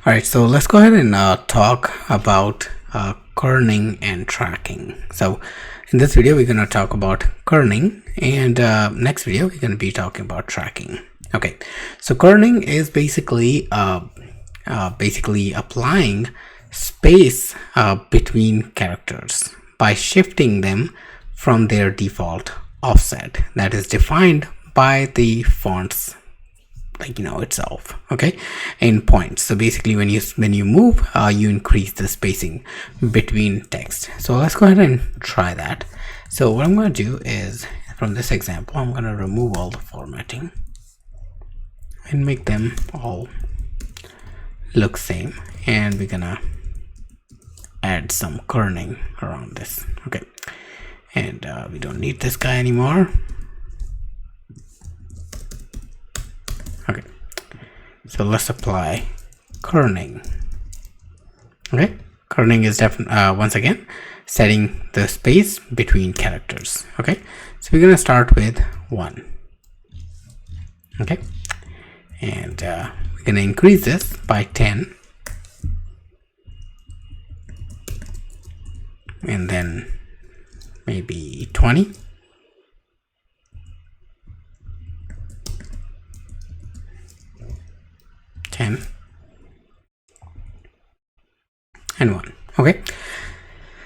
All right, so let's go ahead and talk about kerning and tracking. So in this video, we're going to talk about kerning, and next video, we're going to be talking about tracking. Okay, so kerning is basically applying space between characters by shifting them from their default offset that is defined by the font's itself, okay, in points. So basically when you move, you increase the spacing between text. So let's go ahead and try that. So what I'm going to do is, from this example, I'm going to remove all the formatting and make them all look same, and we're gonna add some kerning around this. Okay, and we don't need this guy anymore. Okay, so let's apply kerning. Okay, kerning is definitely once again setting the space between characters. Okay, so we're gonna start with 1. Okay, and we're gonna increase this by 10, and then maybe 20. And 1. Okay,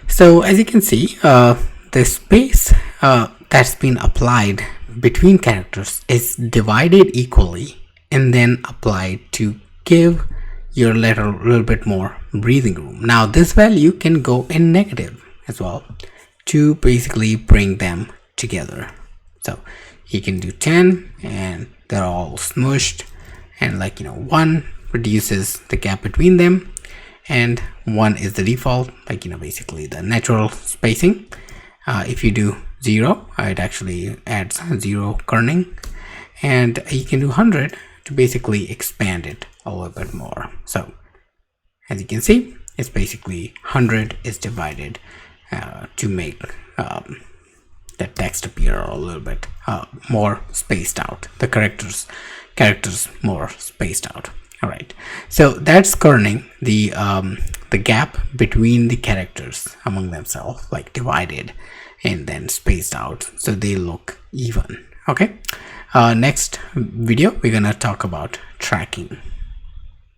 so as you can see, the space that's been applied between characters is divided equally and then applied to give your letter a little bit more breathing room. Now this value can go in negative as well to basically bring them together. So you can do 10 and they're all smushed, and 1 reduces the gap between them, and 1 is the default, basically the natural spacing. If you do 0, it actually adds 0 kerning, and you can do 100 to basically expand it a little bit more. So as you can see, it's basically 100 is divided to make the text appear a little bit more spaced out, the characters more spaced out. All right, so that's kerning, the gap between the characters among themselves, divided and then spaced out so they look even. Okay, next video we're gonna talk about tracking.